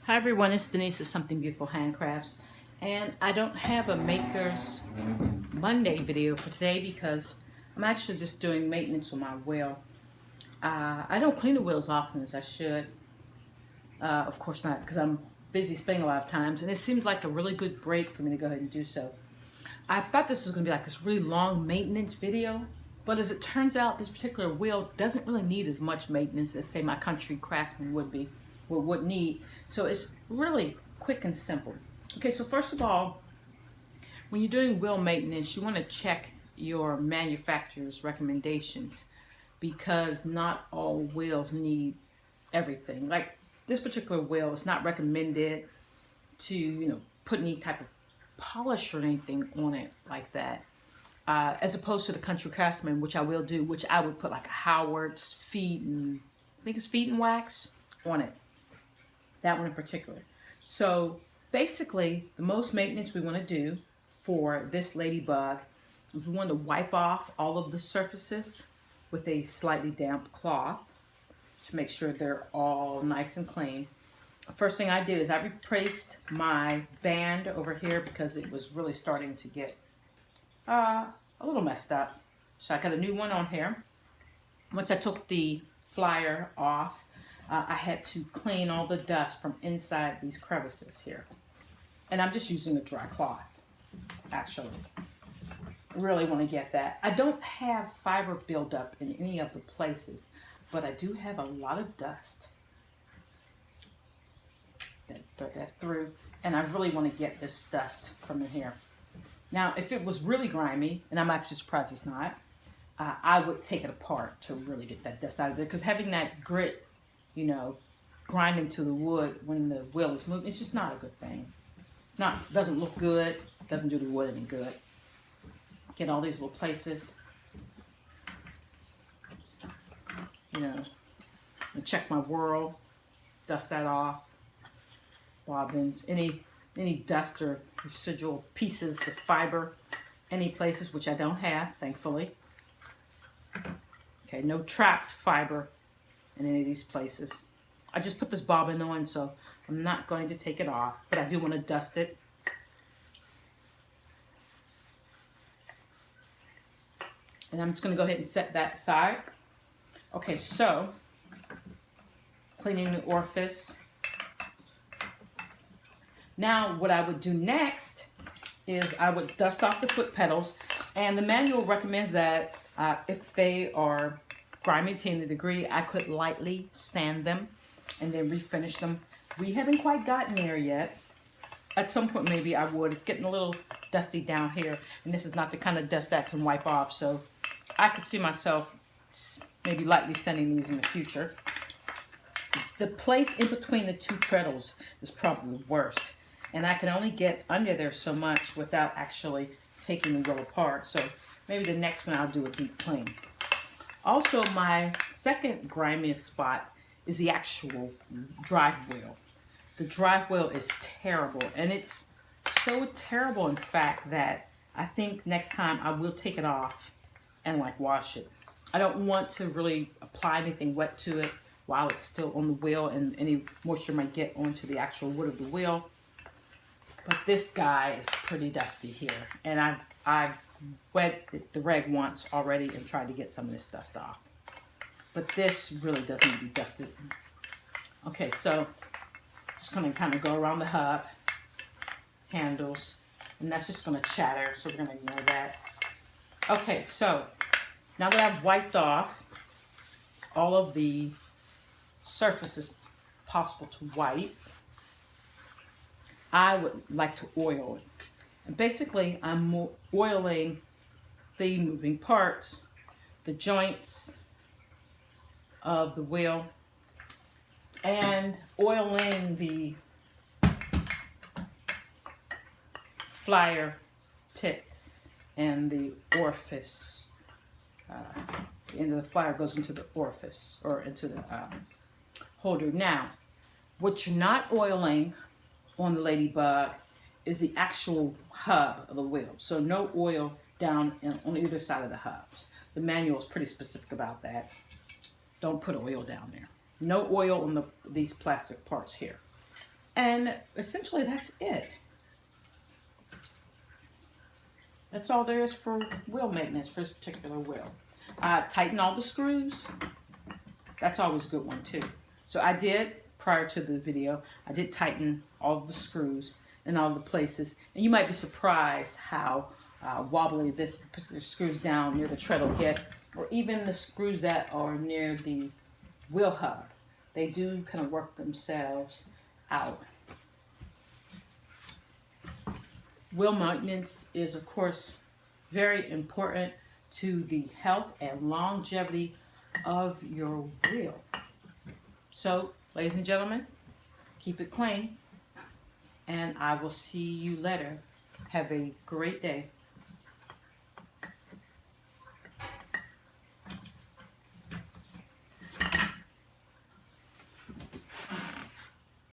Hi everyone, it's Denise of Something Beautiful Handcrafts, and I don't have a Maker's Monday video for today because I'm actually just doing maintenance on my wheel. I don't clean the wheel as often as I should. Of course not, because I'm busy spending a lot of times, and it seems like a really good break for me to go ahead and do so. I thought this was going to be like this really long maintenance video, but as it turns out, this particular wheel doesn't really need as much maintenance as, say, my country craftsman would need. So it's really quick and simple. Okay, so first of all, when you're doing wheel maintenance, you want to check your manufacturer's recommendations because not all wheels need everything. Like this particular wheel is not recommended to, put any type of polish or anything on it like that. As opposed to the country craftsman, which I will do, which I would put like a Howard's feet and I think it's feet and wax on it. That one in particular. So basically, the most maintenance we want to do for this Ladybug is we want to wipe off all of the surfaces with a slightly damp cloth to make sure they're all nice and clean. First thing I did is I replaced my band over here because it was really starting to get a little messed up. So I got a new one on here. Once I took the flyer off, I had to clean all the dust from inside these crevices here. And I'm just using a dry cloth, actually. Really want to get that. I don't have fiber buildup in any of the places, but I do have a lot of dust. Then thread that through, and I really want to get this dust from in here. Now, if it was really grimy, and I'm actually surprised it's not, I would take it apart to really get that dust out of there, because having that grit, grinding to the wood when the wheel is moving, it's just not a good thing. It's not, doesn't look good, doesn't do the wood any good. Get all these little places, and check my whirl, dust that off, bobbins, any dust or residual pieces of fiber, any places which I don't have, thankfully. Okay, no trapped fiber in any of these places. I just put this bobbin on, so I'm not going to take it off, but I do want to dust it. And I'm just going to go ahead and set that aside. Okay, so cleaning the orifice. Now, what I would do next is I would dust off the foot pedals, and the manual recommends that if they are grimy to any degree, I could lightly sand them and then refinish them. We haven't quite gotten there yet. At some point, maybe I would. It's getting a little dusty down here, and this is not the kind of dust that can wipe off, so I could see myself maybe lightly sanding these in the future. The place in between the two treadles is probably the worst, and I can only get under there so much without actually taking the wheel apart, so maybe the next one I'll do a deep clean. Also, my second grimiest spot is the actual drive wheel. The drive wheel is terrible, and it's so terrible, in fact, that I think next time I will take it off and wash it. I don't want to really apply anything wet to it while it's still on the wheel, and any moisture might get onto the actual wood of the wheel. But this guy is pretty dusty here, and I've wet the rag once already and tried to get some of this dust off. But this really does need to be dusted. Okay, so just going to kind of go around the hub, handles, and that's just going to chatter, so we're going to ignore that. Okay, so now that I've wiped off all of the surfaces possible to wipe, I would like to oil it. And basically, I'm oiling the moving parts, the joints of the wheel, and oiling the flyer tip and the orifice. The end of the flyer goes into the orifice, or into the holder. Now, what you're not oiling on the Ladybug is the actual hub of the wheel. So no oil down on either side of the hubs. The manual is pretty specific about that. Don't put oil down there. No oil on these plastic parts here. And essentially that's it. That's all there is for wheel maintenance for this particular wheel. Tighten all the screws. That's always a good one too. So I did, prior to the video, I did tighten all the screws in all the places. And you might be surprised how wobbly this particular screws down near the tread will get, or even the screws that are near the wheel hub. They do kind of work themselves out. Wheel maintenance is, of course, very important to the health and longevity of your wheel. So, ladies and gentlemen, keep it clean, and I will see you later. Have a great day.